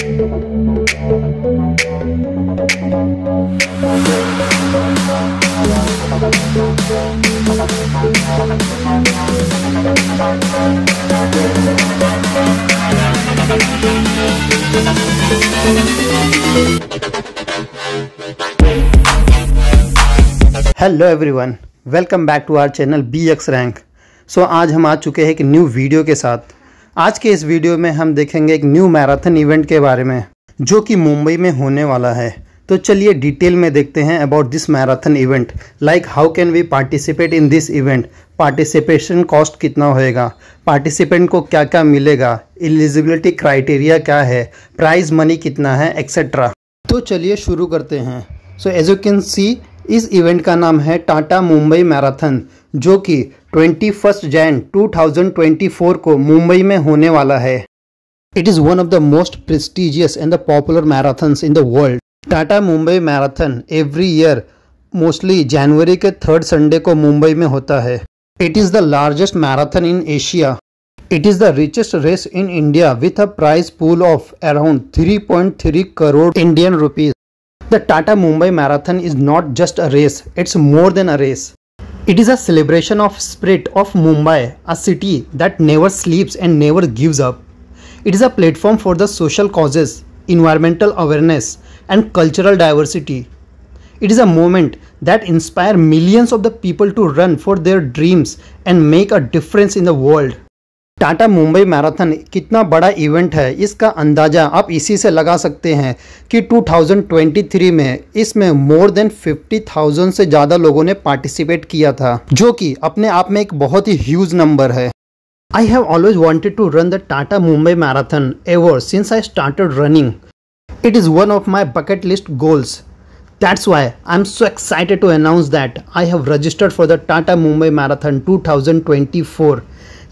Hello everyone, welcome back to our channel BX rank. So आज हम आ चुके हैं एक न्यू वीडियो के साथ। आज के इस वीडियो में हम देखेंगे एक न्यू मैराथन इवेंट के बारे में जो कि मुंबई में होने वाला है। तो चलिए डिटेल में देखते हैं about this marathon event, like how can we participate in this event, participation cost कितना होएगा, पार्टिसिपेंट को क्या क्या मिलेगा, एलिजिबिलिटी क्राइटेरिया क्या है, प्राइज मनी कितना है, एक्सेट्रा। तो चलिए शुरू करते हैं। So as you can see, इस इवेंट का नाम है टाटा मुंबई मैराथन, जो कि 21 जनवरी 2024 को मुंबई में होने वाला है। It is one of the most prestigious and the popular marathons in the world. Tata Mumbai marathon every year mostly जनवरी के 3rd संडे को मुंबई में होता है। It is the largest marathon in Asia. It is the richest race in India with a prize pool of around 3.3 crore Indian rupees. The Tata Mumbai Marathon is not just a race, it's more than a race. It is a celebration of spirit of Mumbai, a city that never sleeps and never gives up. It is a platform for the social causes, environmental awareness and cultural diversity. It is a moment that inspires millions of the people to run for their dreams and make a difference in the world. Tata Mumbai marathon कितना बड़ा event है, इसका अंदाज़ा आप इसी से लगा सकते हैं कि 2023 में इसमें मोर देन 50,000 से ज़्यादा लोगों ने पार्टिसिपेट किया था, जो कि अपने आप में एक बहुत ही ह्यूज नंबर है। I have always wanted to run the Tata Mumbai marathon ever since I started running. It is one of my bucket list goals. That's why I'm so excited to announce that I have registered for the Tata Mumbai Marathon 2024.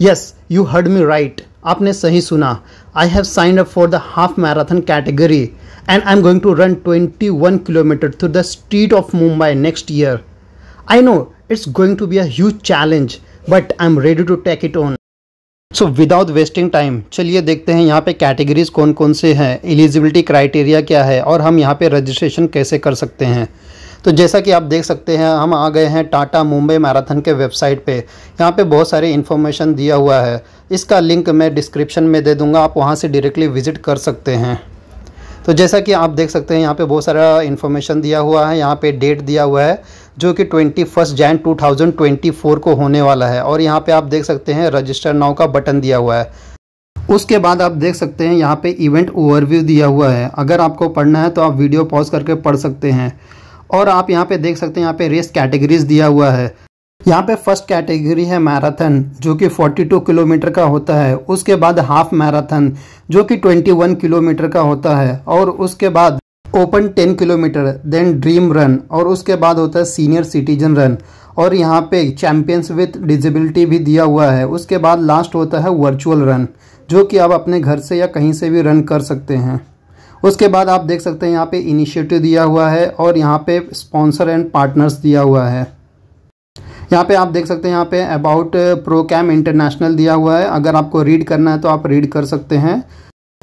Yes, you heard me right. आपने सही सुना। I have signed up for the half marathon category and I'm going to run 21 kilometers through the street of Mumbai next year. I know it's going to be a huge challenge, but I'm ready to take it on. So without wasting time चलिए देखते हैं यहाँ पे categories कौन कौन से हैं, eligibility criteria क्या है और हम यहाँ पे रजिस्ट्रेशन कैसे कर सकते हैं। तो जैसा कि आप देख सकते हैं, हम आ गए हैं टाटा मुंबई मैराथन के वेबसाइट पे। यहाँ पे बहुत सारे इन्फॉर्मेशन दिया हुआ है, इसका लिंक मैं डिस्क्रिप्शन में दे दूँगा, आप वहाँ से डायरेक्टली विजिट कर सकते हैं। तो जैसा कि आप देख सकते हैं, यहाँ पे बहुत सारा इन्फॉर्मेशन दिया हुआ है। यहाँ पे डेट दिया हुआ है जो कि 21 जनवरी 2024 को होने वाला है और यहाँ पे आप देख सकते हैं रजिस्टर नाउ का बटन दिया हुआ है। उसके बाद आप देख सकते हैं यहाँ पे इवेंट ओवरव्यू दिया हुआ है। अगर आपको पढ़ना है तो आप वीडियो पॉज करके पढ़ सकते हैं। और आप यहाँ पे देख सकते हैं, यहाँ पे रेस कैटेगरीज दिया हुआ है। यहाँ पे फर्स्ट कैटेगरी है मैराथन, जो कि 42 किलोमीटर का होता है। उसके बाद हाफ मैराथन जो कि 21 किलोमीटर का होता है और उसके बाद open 10 kilometre, then dream run और उसके बाद होता है सीनियर सिटीजन रन और यहाँ पे चैंपियंस विद डिसेबिलिटी भी दिया हुआ है। उसके बाद लास्ट होता है वर्चुअल रन, जो कि आप अपने घर से या कहीं से भी रन कर सकते हैं। उसके बाद आप देख सकते हैं यहाँ पे इनिशिएटिव दिया हुआ है और यहाँ पे स्पॉन्सर एंड पार्टनर्स दिया हुआ है। यहाँ पे आप देख सकते हैं, यहाँ पे अबाउट प्रोकैम इंटरनेशनल दिया हुआ है। अगर आपको रीड करना है तो आप रीड कर सकते हैं।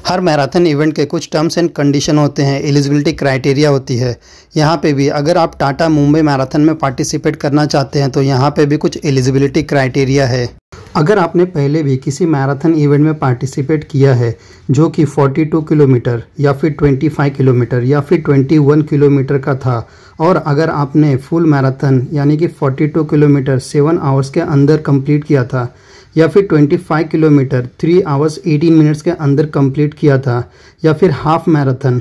हर मैराथन इवेंट के कुछ टर्म्स एंड कंडीशन होते हैं, एलिजिबिलिटी क्राइटेरिया होती है। यहाँ पे भी अगर आप टाटा मुंबई मैराथन में पार्टिसिपेट करना चाहते हैं तो यहाँ पे भी कुछ एलिजिबिलिटी क्राइटेरिया है। अगर आपने पहले भी किसी मैराथन इवेंट में पार्टिसिपेट किया है जो कि 42 किलोमीटर या फिर 25 किलोमीटर या फिर 21 किलोमीटर का था, और अगर आपने फुल मैराथन यानी कि 42 किलोमीटर 7 आवर्स के अंदर कंप्लीट किया था या फिर 25 किलोमीटर 3 आवर्स 18 मिनट्स के अंदर कंप्लीट किया था या फिर half marathon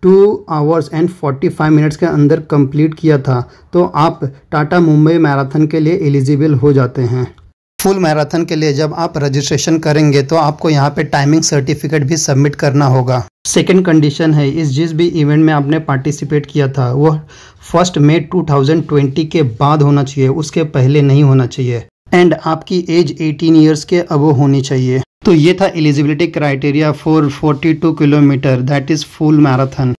2 hours and 45 minutes के अंदर कंप्लीट किया था, तो आप टाटा मुंबई मैराथन के लिए एलिजिबल हो जाते हैं। फुल मैराथन के लिए जब आप रजिस्ट्रेशन करेंगे तो आपको यहाँ पे टाइमिंग सर्टिफिकेट भी सबमिट करना होगा। सेकेंड कंडीशन है, इस जिस भी इवेंट में आपने पार्टिसिपेट किया था वो 1 मई 2020 के बाद होना चाहिए, उसके पहले नहीं होना चाहिए। एंड आपकी एज 18 ईयर्स के अबव होनी चाहिए। तो ये था eligibility criteria for 42 kilometre, that is full marathon.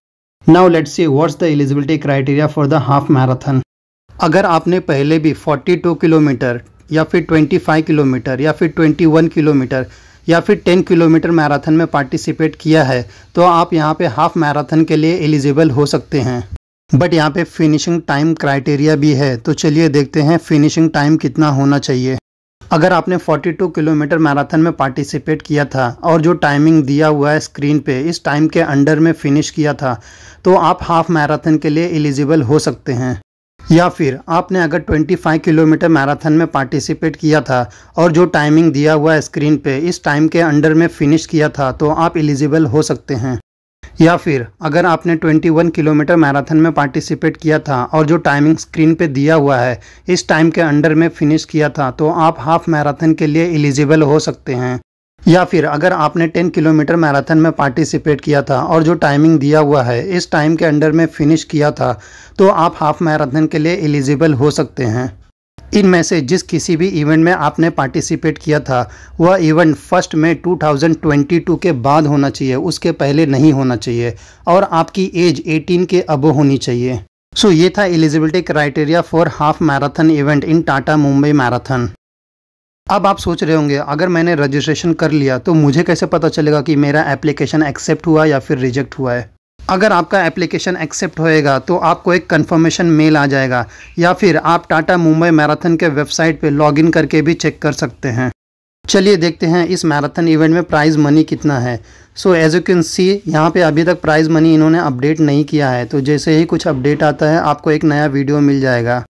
Now let's see what's the eligibility criteria for the half marathon. अगर आपने पहले भी 42 किलोमीटर या फिर 25 किलोमीटर या फिर 21 किलोमीटर या फिर 10 किलोमीटर मैराथन में पार्टिसिपेट किया है तो आप यहाँ पे हाफ मैराथन के लिए एलिजिबल हो सकते हैं। बट यहाँ पे फिनिशिंग टाइम क्राइटेरिया भी है, तो चलिए देखते हैं फिनिशिंग टाइम कितना होना चाहिए। अगर आपने 42 किलोमीटर मैराथन में पार्टिसिपेट किया था और जो टाइमिंग दिया हुआ है स्क्रीन पे इस टाइम के अंडर में फिनिश किया था तो आप हाफ मैराथन के लिए एलिजिबल हो सकते हैं। या फिर आपने अगर 25 किलोमीटर मैराथन में पार्टिसिपेट किया था और जो टाइमिंग दिया हुआ है स्क्रीन पे इस टाइम के अंडर में फिनिश किया था तो आप एलिजिबल हो सकते हैं। या फिर अगर आपने 21 किलोमीटर मैराथन में पार्टिसिपेट किया था और जो टाइमिंग स्क्रीन पे दिया हुआ है इस टाइम के अंडर में फिनिश किया था तो आप हाफ मैराथन के लिए एलिजिबल हो सकते हैं। या फिर अगर आपने 10 किलोमीटर मैराथन में पार्टिसिपेट किया था और जो टाइमिंग दिया हुआ है इस टाइम के अंडर में फिनिश किया था तो आप हाफ मैराथन के लिए एलिजिबल हो सकते हैं। इनमें से जिस किसी भी इवेंट में आपने पार्टिसिपेट किया था वह इवेंट 1 मई 2022 के बाद होना चाहिए, उसके पहले नहीं होना चाहिए और आपकी एज 18 के अबव होनी चाहिए। सो ये था eligibility criteria for half marathon event in Tata Mumbai marathon. अब आप सोच रहे होंगे अगर मैंने रजिस्ट्रेशन कर लिया तो मुझे कैसे पता चलेगा कि मेरा एप्लीकेशन एक्सेप्ट हुआ या फिर रिजेक्ट हुआ है। अगर आपका एप्लीकेशन एक्सेप्ट होएगा तो आपको एक कंफर्मेशन मेल आ जाएगा या फिर आप टाटा मुंबई मैराथन के वेबसाइट पे लॉगिन करके भी चेक कर सकते हैं। चलिए देखते हैं इस मैराथन इवेंट में प्राइज़ मनी कितना है। So as you can see यहाँ पे अभी तक प्राइज़ मनी इन्होंने अपडेट नहीं किया है, तो जैसे ही कुछ अपडेट आता है आपको एक नया वीडियो मिल जाएगा।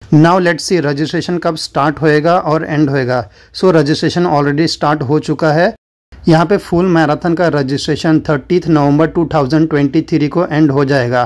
नाउ लेट्स सी रजिस्ट्रेशन कब स्टार्ट होएगा और एंड होएगा। सो रजिस्ट्रेशन ऑलरेडी स्टार्ट हो चुका है। यहाँ पे फुल मैराथन का रजिस्ट्रेशन 30 नवंबर 2023 को एंड हो जाएगा।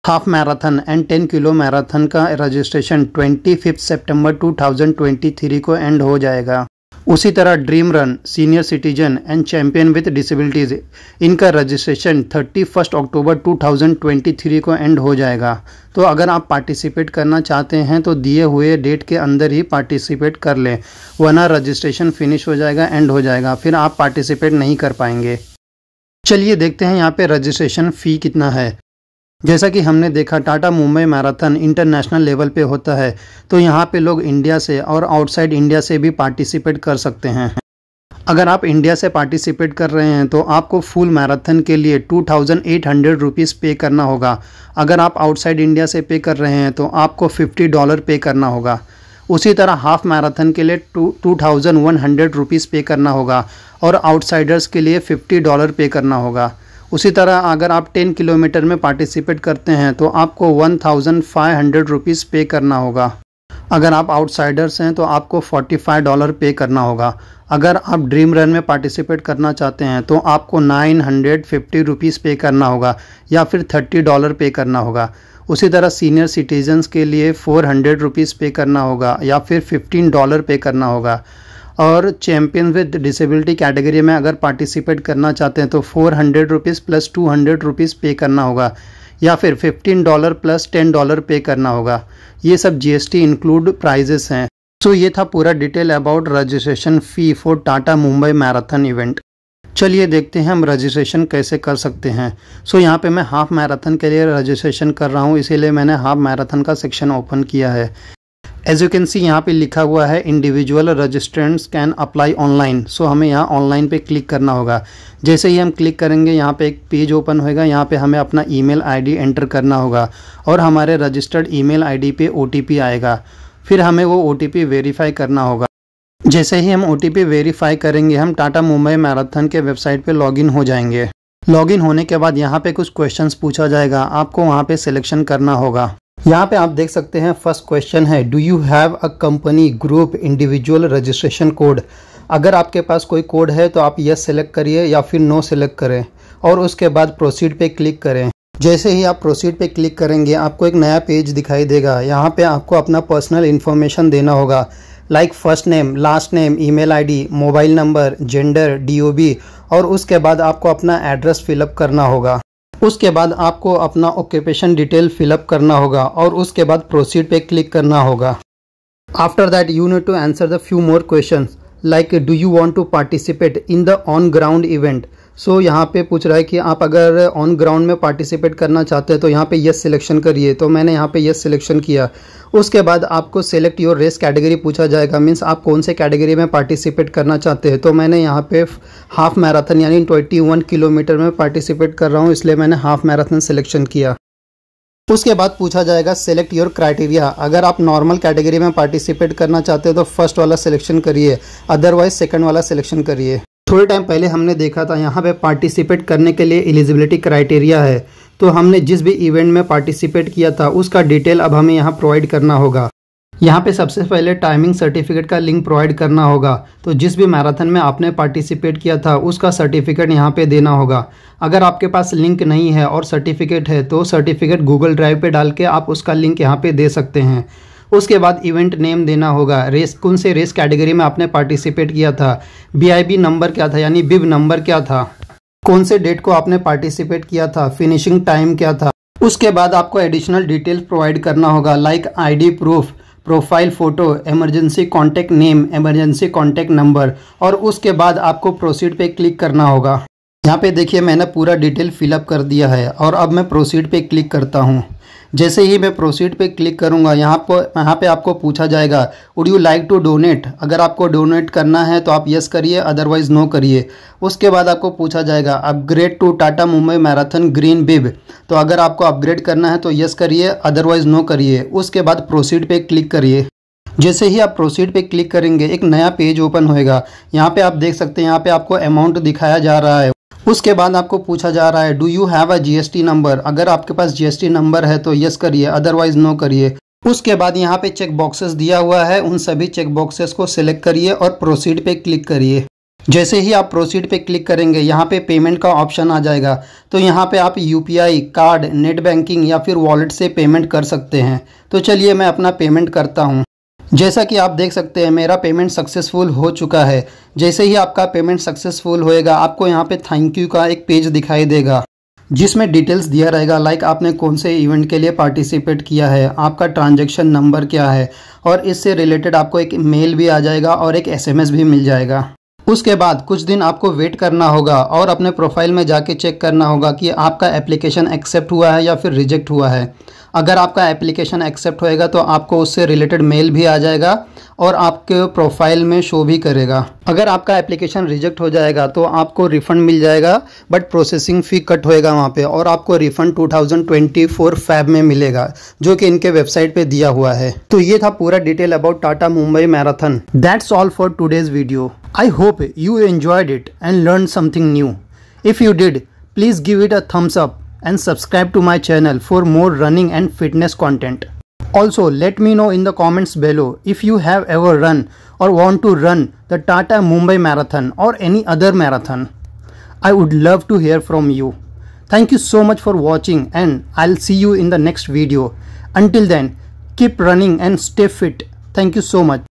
Half marathon and 10 kilo marathon का रजिस्ट्रेशन 25 सितंबर 2023 को एंड हो जाएगा। उसी तरह dream run, senior citizen and champion with disabilities इनका रजिस्ट्रेशन 31 अक्टूबर 2023 को एंड हो जाएगा। तो अगर आप पार्टिसिपेट करना चाहते हैं तो दिए हुए डेट के अंदर ही पार्टिसिपेट कर लें, वरना रजिस्ट्रेशन फिनिश हो जाएगा, एंड हो जाएगा, फिर आप पार्टिसिपेट नहीं कर पाएंगे। चलिए देखते हैं यहाँ पे रजिस्ट्रेशन फ़ी कितना है। जैसा कि हमने देखा Tata Mumbai marathon international level पे होता है, तो यहाँ पे लोग इंडिया से और आउटसाइड इंडिया से भी पार्टिसिपेट कर सकते हैं। अगर आप इंडिया से पार्टिसिपेट कर रहे हैं तो आपको फुल मैराथन के लिए 2800 रुपीज़ पे करना होगा। अगर आप आउटसाइड इंडिया से पे कर रहे हैं तो आपको $50 पे करना होगा। उसी तरह हाफ मैराथन के लिए 2100 रुपीज़ पे करना होगा और आउटसाइडर्स के लिए $50 पे करना होगा। उसी तरह अगर आप 10 किलोमीटर में पार्टिसिपेट करते हैं तो आपको 1500 रुपीज़ पे करना होगा। अगर आप आउटसाइडर्स हैं तो आपको $45 पे करना होगा। अगर आप ड्रीम रन में पार्टिसिपेट करना चाहते हैं तो आपको 950 रुपीज़ पे करना होगा या फिर $30 पे करना होगा। उसी तरह सीनियर सिटीजन्स के लिए 400 रुपीज़ पे करना होगा या फिर $15 पे करना होगा। और चैम्पियन विद डिसेबिलिटी कैटेगरी में अगर पार्टिसिपेट करना चाहते हैं तो 400 रुपीज़ प्लस 200 रुपीज़ पे करना होगा या फिर $15 प्लस $10 पे करना होगा। ये सब GST इंक्लूड प्राइजेस हैं। सो ये था पूरा detail about registration fee for Tata Mumbai marathon event. चलिए देखते हैं हम रजिस्ट्रेशन कैसे कर सकते हैं। सो यहाँ पे मैं हाफ मैराथन के लिए रजिस्ट्रेशन कर रहा हूँ, इसीलिए मैंने हाफ मैराथन का सेक्शन ओपन किया है। एज यू कैन सी यहाँ पे लिखा हुआ है इंडिविजुअल रजिस्ट्रेंट्स कैन अप्लाई ऑनलाइन। सो हमें यहाँ ऑनलाइन पे क्लिक करना होगा। जैसे ही हम क्लिक करेंगे यहाँ पे एक पेज ओपन होएगा। यहाँ पे हमें अपना ईमेल आईडी एंटर करना होगा और हमारे रजिस्टर्ड ईमेल आईडी पे OTP आएगा। फिर हमें वो OTP वेरीफाई करना होगा। जैसे ही हम OTP वेरीफाई करेंगे हम टाटा मुंबई मैराथन के वेबसाइट पे लॉगिन हो जाएंगे। लॉगिन होने के बाद यहाँ पे कुछ क्वेश्चंस पूछा जाएगा, आपको वहाँ पे सिलेक्शन करना होगा। यहाँ पे आप देख सकते हैं फर्स्ट क्वेश्चन है, do you have a company group individual registration code. अगर आपके पास कोई कोड है तो आप यस सेलेक्ट करिए या फिर नो सेलेक्ट करें और उसके बाद प्रोसीड पे क्लिक करें। जैसे ही आप प्रोसीड पे क्लिक करेंगे आपको एक नया पेज दिखाई देगा। यहाँ पे आपको अपना पर्सनल इन्फॉर्मेशन देना होगा, like first name, last name, email ID, mobile number, gender, DOB और उसके बाद आपको अपना एड्रेस फिलअप करना होगा। उसके बाद आपको अपना ऑक्यूपेशन डिटेल फिलअप करना होगा और उसके बाद प्रोसीड पे क्लिक करना होगा। After that you need to answer the few more questions like do you want to participate in the on ground event. So यहाँ पे पूछ रहा है कि आप अगर ऑन ग्राउंड में पार्टिसिपेट करना चाहते हैं तो यहाँ पे यस सिलेक्शन करिए। तो मैंने यहाँ पे यस सिलेक्शन किया। उसके बाद आपको सेलेक्ट योर रेस कैटेगरी पूछा जाएगा, मीन्स आप कौन से कैटेगरी में पार्टिसिपेट करना चाहते हैं। तो मैंने यहाँ पे हाफ मैराथन यानी 21 किलोमीटर में पार्टिसिपेट कर रहा हूँ, इसलिए मैंने हाफ मैराथन सिलेक्शन किया। उसके बाद पूछा जाएगा सेलेक्ट योर क्राइटेरिया। अगर आप नॉर्मल कैटेगरी में पार्टिसिपेट करना चाहते हो तो फर्स्ट वाला सिलेक्शन करिए, अदरवाइज सेकंड वाला सिलेक्शन करिए। थोड़े टाइम पहले हमने देखा था यहाँ पे पार्टिसिपेट करने के लिए एलिजिबिलिटी क्राइटेरिया है। तो हमने जिस भी इवेंट में पार्टिसिपेट किया था उसका डिटेल अब हमें यहाँ प्रोवाइड करना होगा। यहाँ पे सबसे पहले टाइमिंग सर्टिफिकेट का लिंक प्रोवाइड करना होगा। तो जिस भी मैराथन में आपने पार्टिसिपेट किया था उसका सर्टिफिकेट यहाँ पे देना होगा। अगर आपके पास लिंक नहीं है और सर्टिफिकेट है तो सर्टिफिकेट गूगल ड्राइव पे डाल के आप उसका लिंक यहाँ पे दे सकते हैं। उसके बाद इवेंट नेम देना होगा, रेस कौन से रेस कैटेगरी में आपने पार्टिसिपेट किया था, BIB नंबर क्या था यानी बिब नंबर क्या था, कौन से डेट को आपने पार्टिसिपेट किया था, फिनिशिंग टाइम क्या था। उसके बाद आपको एडिशनल डिटेल्स प्रोवाइड करना होगा like ID proof, profile photo, emergency contact name, emergency contact number. और उसके बाद आपको प्रोसीड पे क्लिक करना होगा। यहाँ पे देखिए मैंने पूरा डिटेल फिलअप कर दिया है और अब मैं प्रोसीड पे क्लिक करता हूँ। जैसे ही मैं प्रोसीड पे क्लिक करूँगा यहाँ पे आपको पूछा जाएगा would you like to donate. अगर आपको डोनेट करना है तो आप यस करिए, अदरवाइज़ नो करिए। उसके बाद आपको पूछा जाएगा upgrade to Tata Mumbai marathon green bib. तो अगर आपको अपग्रेड करना है तो यस करिए, अदरवाइज़ नो करिए। उसके बाद प्रोसीड पे क्लिक करिए। जैसे ही आप प्रोसीड पे क्लिक करेंगे एक नया पेज ओपन होएगा। यहाँ पे आप देख सकते हैं यहाँ पे आपको अमाउंट दिखाया जा रहा है। उसके बाद आपको पूछा जा रहा है do you have a GST number. अगर आपके पास GST नंबर है तो यस करिए, अदरवाइज नो करिए। उसके बाद यहाँ पे चेक बॉक्सेस दिया हुआ है, उन सभी चेक बॉक्सेस को सिलेक्ट करिए और प्रोसीड पे क्लिक करिए। जैसे ही आप प्रोसीड पे क्लिक करेंगे यहाँ पे पेमेंट का ऑप्शन आ जाएगा। तो यहाँ पे आप UPI, कार्ड, नेट बैंकिंग या फिर वॉलेट से पेमेंट कर सकते हैं। तो चलिए मैं अपना पेमेंट करता हूँ। जैसा कि आप देख सकते हैं मेरा पेमेंट सक्सेसफुल हो चुका है। जैसे ही आपका पेमेंट सक्सेसफुल होएगा आपको यहाँ पे थैंक यू का एक पेज दिखाई देगा जिसमें डिटेल्स दिया रहेगा लाइक आपने कौन से इवेंट के लिए पार्टिसिपेट किया है, आपका ट्रांजैक्शन नंबर क्या है, और इससे रिलेटेड आपको एक मेल भी आ जाएगा और एक SMS भी मिल जाएगा। उसके बाद कुछ दिन आपको वेट करना होगा और अपने प्रोफाइल में जाके चेक करना होगा कि आपका एप्लीकेशन एक्सेप्ट हुआ है या फिर रिजेक्ट हुआ है। अगर आपका एप्लीकेशन एक्सेप्ट होएगा तो आपको उससे रिलेटेड मेल भी आ जाएगा और आपके प्रोफाइल में शो भी करेगा। अगर आपका एप्लीकेशन रिजेक्ट हो जाएगा तो आपको रिफ़ंड मिल जाएगा, बट प्रोसेसिंग फ़ी कट होएगा वहाँ पे और आपको रिफ़ंड 2024 फ़ेब में मिलेगा, जो कि इनके वेबसाइट पे दिया हुआ है। तो ये था पूरा detail about Tata Mumbai marathon. That's all for today's video. I hope you enjoyed it and learned something new. If you did, please give it a thumbs up and subscribe to my channel for more running and fitness content. Also, let me know in the comments below if you have ever run or want to run the Tata Mumbai Marathon or any other marathon. I would love to hear from you. Thank you so much for watching and I'll see you in the next video. Until then, keep running and stay fit. Thank you so much.